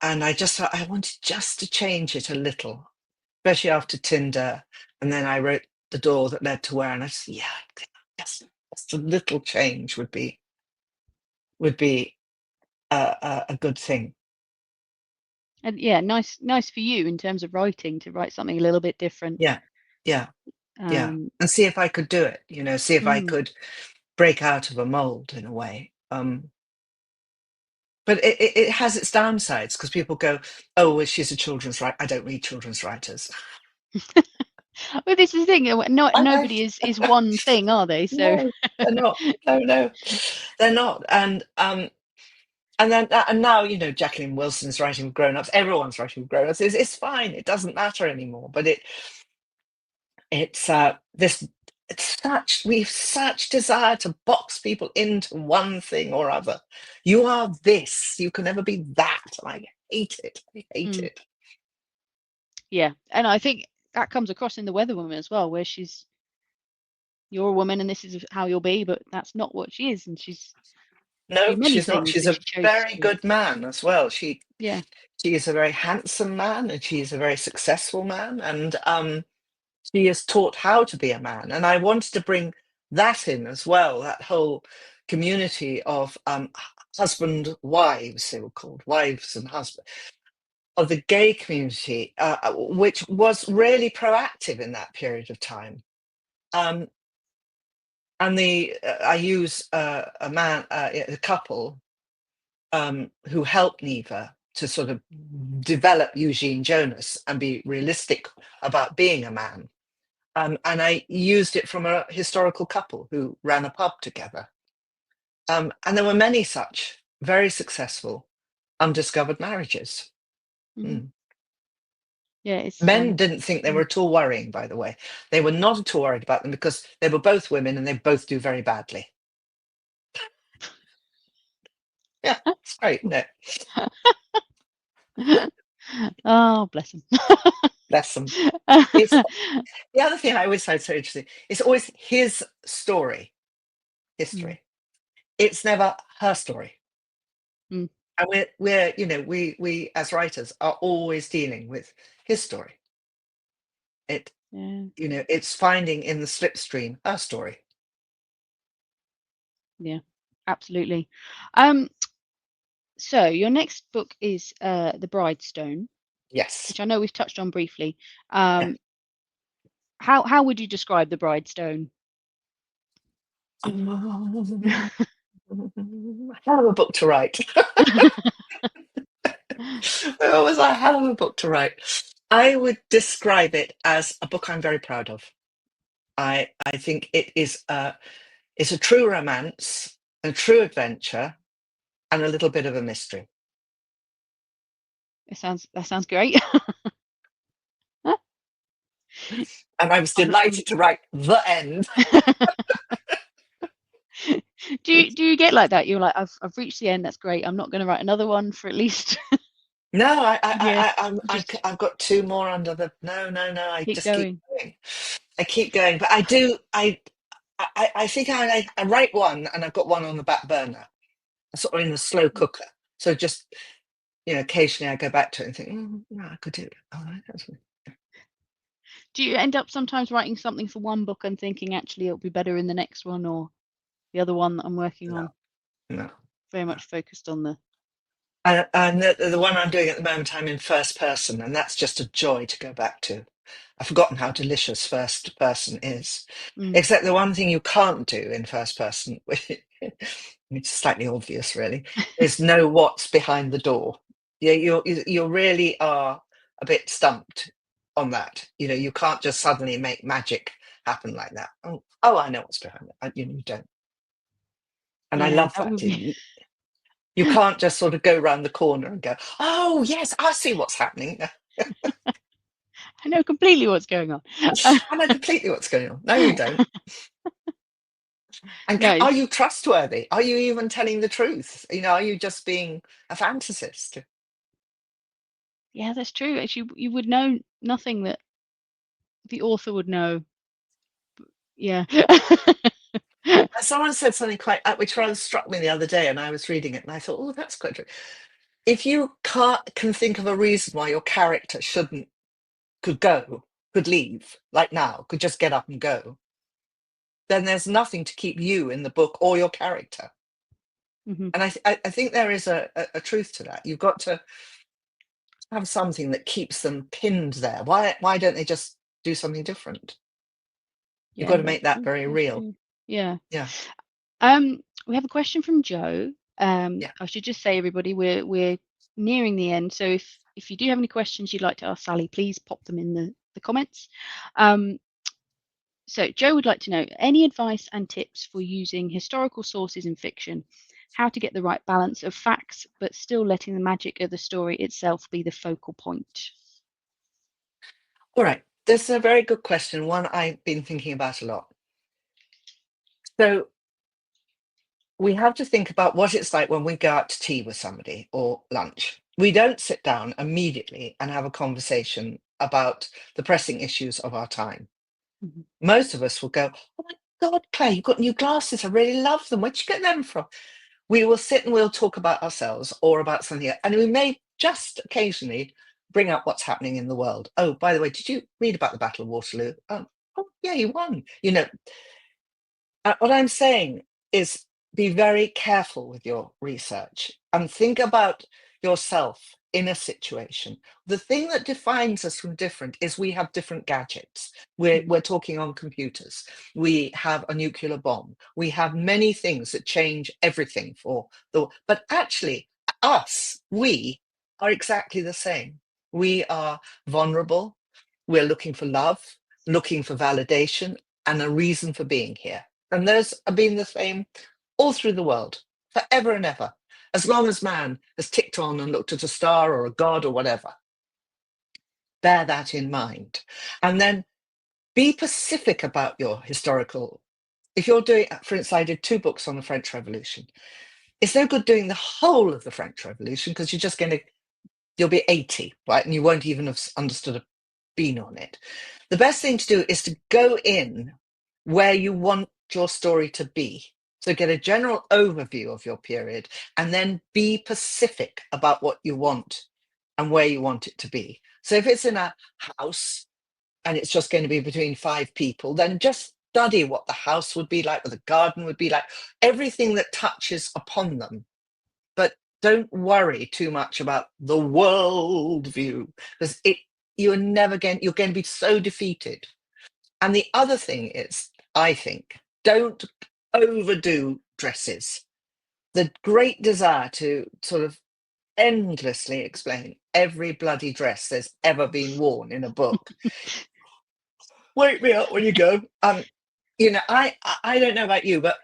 S1: And I just thought I wanted just to change it a little, especially after Tinder. And then I wrote The Door That Led to Where, and I said, yeah, just a little change would be a good thing.
S2: and yeah, nice for you in terms of writing to write something a little bit different.
S1: Yeah, yeah, yeah.
S2: Um,
S1: And see if I could do it, see if I
S2: mm,
S1: could break out of a mold in a way. But it has its downsides because people go, oh, well, she's a children's writer. I don't read children's writers.
S2: well, this is the thing. Not
S1: I know.
S2: nobody is one thing, are they? So
S1: No, they're not. No, no, they're not. And now, Jacqueline Wilson's writing with grown-ups. Everyone's writing with grown-ups. It's fine. It doesn't matter anymore. But it's this. We've such desire to box people into one thing or other. You are this. You can never be that. And I hate it. I hate
S2: mm,
S1: it.
S2: yeah, and I think that comes across in The Weather Woman as well, where you're a woman and this is how you'll be, but that's not what she is, and she's
S1: No,
S2: do many
S1: she's not.
S2: things
S1: She's
S2: that
S1: a
S2: she chose
S1: very
S2: to do.
S1: good man as well.
S2: Yeah.
S1: She is a very handsome man, and she is a very successful man, and she is taught how to be a man. And I wanted to bring that in as well. That whole community of husband wives, they were called wives and husband of the gay community, which was really proactive in that period of time. Um, and I use a couple who helped Neva to sort of develop Eugene Jonas and be realistic about being a man. And I used it from a historical couple who ran a pub together. And there were many such very successful undiscovered marriages.
S2: Mm.
S1: Mm.
S2: Yeah, it's
S1: Men didn't think they were
S2: mm.
S1: at all worrying, by the way. They were not at all worried about them because they were both women and they both do very badly. Yeah, it's great, isn't it?
S2: Oh, bless him.
S1: Bless them. It's the other thing I always find so interesting. It's always his story,
S2: Mm,
S1: history. It's never her story.
S2: mm,
S1: And we're we as writers are always dealing with his story. It
S2: yeah,
S1: it's finding in the slipstream her story.
S2: yeah, absolutely. Um, so your next book is The Bride Stone,
S1: Yes.
S2: which I know we've touched on briefly.
S1: Yeah.
S2: How would you describe The Bride Stone?
S1: Hell of a book to write. It was a hell of a book to write. I would describe it as a book I'm very proud of. I think it's a true romance, a true adventure, and a little bit of a mystery.
S2: That sounds great.
S1: And I was
S2: Honestly.
S1: delighted to write the end.
S2: Do you get like that? You're like, I've reached the end. That's great. I'm not going to write another one for at least
S1: No,
S2: a year.
S1: I
S2: Just
S1: have got two more under the. No, no, no. I
S2: keep
S1: just keep
S2: going.
S1: going. I keep going, but I do. I think I write one, and I've got one on the back burner, sort of in the slow cooker. So just occasionally I go back to it and think, no, I could do it. Oh,
S2: Do you end up sometimes writing something for one book and thinking actually it'll be better in the next one, or the other one that I'm working
S1: No,
S2: on
S1: no.
S2: very
S1: No.
S2: much focused on the
S1: And the one I'm doing at the moment, I'm in first person, and that's just a joy to go back to. I've forgotten how delicious first person is.
S2: mm,
S1: Except the one thing you can't do in first person, which is slightly obvious really, is know what's behind the door. Yeah, you really are a bit stumped on that. You know, you can't just suddenly make magic happen like that. Oh, I know what's behind it. You don't. And I
S2: yeah,
S1: love
S2: that
S1: that.
S2: would be
S1: You can't just sort of go around the corner and go, oh, yes, I see what's happening.
S2: I know completely what's going on.
S1: I know completely what's going on. No, you don't. And
S2: No,
S1: are you trustworthy? Are you even telling the truth? You know, are you just being a fantasist?
S2: yeah, that's true. Actually, you would know nothing that the author would know. Yeah.
S1: Someone said something quite, which rather struck me the other day, and I was reading it, and I thought, oh, that's quite true. If you can think of a reason why your character could leave, like now, could just get up and go, then there's nothing to keep you in the book or your character.
S2: hmm
S1: And I think there is a truth to that. You've got to have something that keeps them pinned there. Why don't they just do something different? You've got
S2: Yeah,
S1: to make that very
S2: that's
S1: real.
S2: true. Yeah.
S1: Yeah,
S2: We have a question from Joe.
S1: yeah.
S2: I should just say, everybody, we're nearing the end. So if you do have any questions you'd like to ask Sally, please pop them in the comments. Um, so Joe would like to know any advice and tips for using historical sources in fiction, how to get the right balance of facts, but still letting the magic of the story itself be the focal point.
S1: All right. This is a very good question, one I've been thinking about a lot. So we have to think about what it's like when we go out to tea with somebody or lunch. We don't sit down immediately and have a conversation about the pressing issues of our time.
S2: Mhm.
S1: Most of us will go, oh my God, Claire, you've got new glasses. I really love them. Where'd you get them from? We will sit and we'll talk about ourselves or about something else. And we may just occasionally bring up what's happening in the world. Oh, by the way, did you read about the Battle of Waterloo? Oh yeah, he won. You know, what I'm saying is be very careful with your research and think about yourself in a situation. The thing that defines us from different is we have different gadgets. We're talking on computers. We have a nuclear bomb. We have many things that change everything for the. But actually, we are exactly the same. We are vulnerable. We're looking for love, looking for validation, and a reason for being here. And those have been the same all through the world, forever and ever, as long as man has ticked on and looked at a star or a god or whatever. Bear that in mind. And then be specific about your historical. If you're doing, for instance, I did 2 books on the French Revolution. It's no good doing the whole of the French Revolution because you'll be 80, right? And you won't even have understood a bean on it. The best thing to do is to go in where you want your story to be. So get a general overview of your period and then be specific about what you want and where you want it to be. So if it's in a house and it's just going to be between 5 people, then just study what the house would be like, what the garden would be like, everything that touches upon them. But don't worry too much about the world view because you're going to be so defeated. And the other thing is, I think, don't overdo dresses. The great desire to sort of endlessly explain every bloody dress there's ever been worn in a book. Wake me up when you go. I don't know about you, but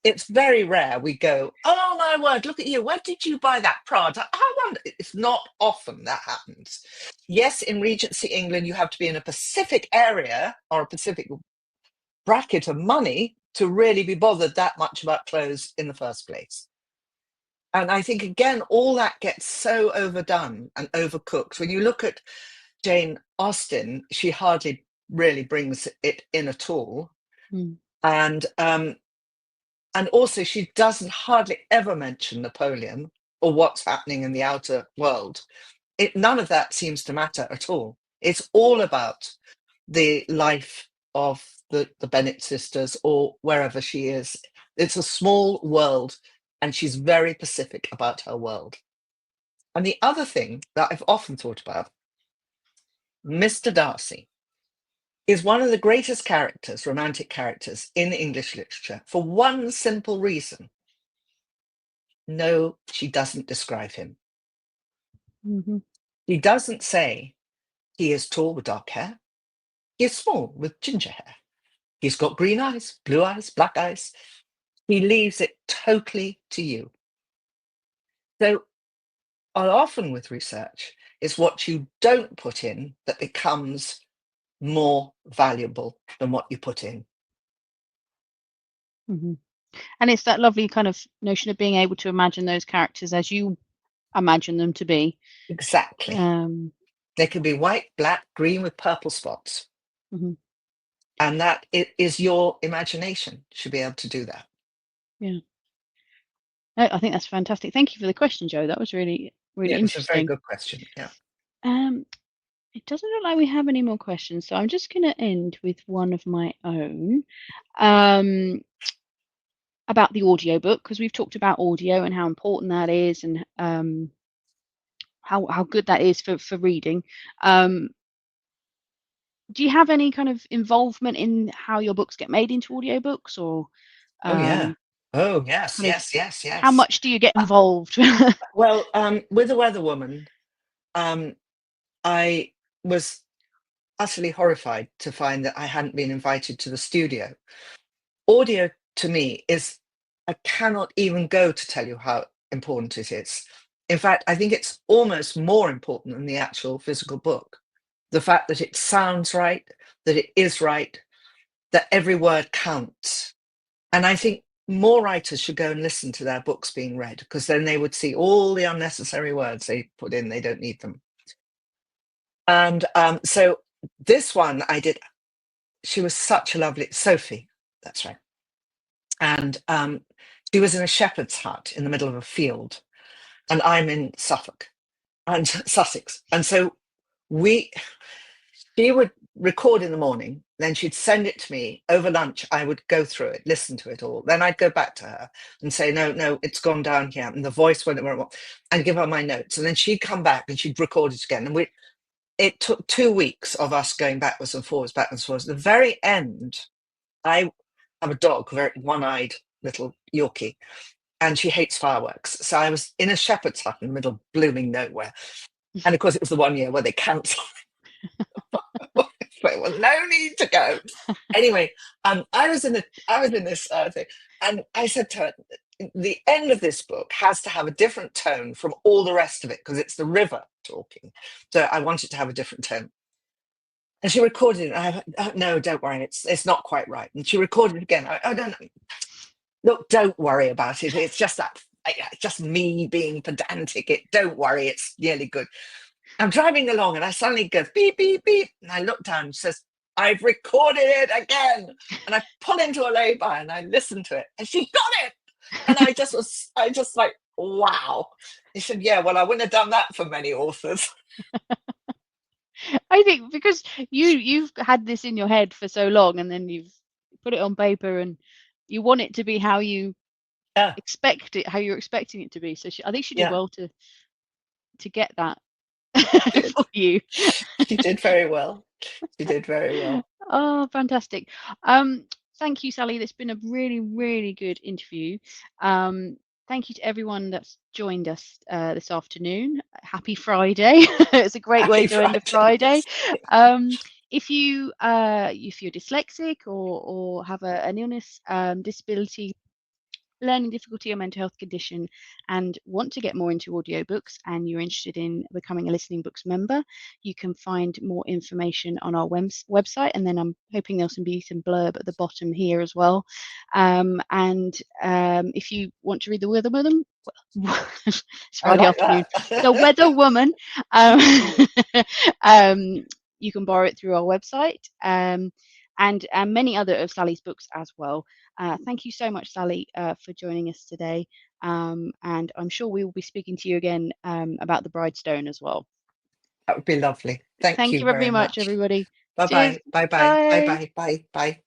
S1: it's very rare we go, oh my word, look at you. Where did you buy that Prada? I wonder. It's not often that happens. Yes, in Regency England, you have to be in a Pacific area or a Pacific bracket of money to really be bothered that much about clothes in the first place. And I think, again, all that gets so overdone and overcooked. When you look at Jane Austen, she hardly really brings it in at all.
S2: Mm.
S1: And also, she doesn't hardly ever mention Napoleon or what's happening in the outer world. None of that seems to matter at all. It's all about the life of the Bennett sisters or wherever she is. It's a small world, and she's very specific about her world. And the other thing that I've often thought about, Mr. Darcy is one of the greatest characters, romantic characters in English literature, for one simple reason. No, she doesn't describe him.
S2: Mm-hmm.
S1: He doesn't say he is tall with dark hair. He is small with ginger hair. He's got green eyes, blue eyes, black eyes. He leaves it totally to you. So often with research, it's what you don't put in that becomes more valuable than what you put in.
S2: Mm-hmm. And it's that lovely kind of notion of being able to imagine those characters as you imagine them to be.
S1: Exactly. They can be white, black, green with purple spots.
S2: Mm-hmm.
S1: And that is your imagination should be able to do that.
S2: Yeah. I think that's fantastic. Thank you for the question, Joe. That was really, really
S1: Yeah, it's a very
S2: interesting.
S1: good question. Yeah.
S2: It doesn't look like we have any more questions, so I'm just going to end with one of my own about the audiobook, because we've talked about audio and how important that is, and how good that is for reading. Do you have any kind of involvement in how your books get made into audiobooks, or
S1: Oh yeah.
S2: um,
S1: Oh yes,
S2: kind of
S1: yes, yes,
S2: how
S1: yes.
S2: much do you get involved?
S1: Well, with The Weather Woman, I was utterly horrified to find that I hadn't been invited to the studio. Audio to me is, I cannot even go to tell you how important it is. In fact, I think it's almost more important than the actual physical book. The fact that it sounds right, that it is right, that every word counts. And I think more writers should go and listen to their books being read, because then they would see all the unnecessary words they put in, they don't need them. And so this one I did, she was such a lovely, Sophie, that's right. And she was in a shepherd's hut in the middle of a field, and I'm in Suffolk and Sussex. And so she would record in the morning, then she'd send it to me over lunch. I would go through it, listen to it all. Then I'd go back to her and say, no, it's gone down here. And the voice went where it was, and give her my notes. And then she'd come back and she'd record it again. And it took 2 weeks of us going backwards and forwards, backwards and forwards. At the very end, I have a dog, very one-eyed little Yorkie, and she hates fireworks. So I was in a shepherd's hut in the middle of blooming nowhere. And of course, it was the 1 year where they cancelled. Well, no need to go. Anyway, I was in this thing, and I said to her, the end of this book has to have a different tone from all the rest of it, because it's the river talking. So I want it to have a different tone. And she recorded it. And no, don't worry, it's not quite right. And she recorded it again. I don't know. Look, don't worry about it. It's just that, just me being pedantic. Don't worry, it's nearly good. I'm driving along and I suddenly go beep, beep, beep. And I look down and she says, I've recorded it again. And I pull into a lay-by and I listen to it. And she got it. And I just like, wow. He said, yeah, well, I wouldn't have done that for many authors.
S2: I think because you've had this in your head for so long, and then you've put it on paper, and you want it to be how you expect it, how you're expecting it to be. So I think she did well to get that for you.
S1: She did very well. She did very well.
S2: Oh, fantastic. Thank you, Sally. That's been a really, really good interview. Thank you to everyone that's joined us this afternoon. Happy Friday. It's a great way to end a Friday. If you're dyslexic or have an illness, disability, learning difficulty, or mental health condition, and want to get more into audiobooks, and you're interested in becoming a Listening Books member, you can find more information on our website, and then I'm hoping there'll be some blurb at the bottom here as well. If you want to read The Weather Woman, it's Friday afternoon, The Weather Woman, you can borrow it through our website, and many other of Sally's books as well. Thank you so much, Sally, for joining us today. And I'm sure we will be speaking to you again about The Bride Stone as well.
S1: That would be lovely. Thank
S2: Thank
S1: you
S2: you very
S1: very
S2: much,
S1: much.
S2: everybody.
S1: Bye
S2: Cheers.
S1: bye. Bye bye. Bye
S2: Bye.
S1: bye. Bye bye.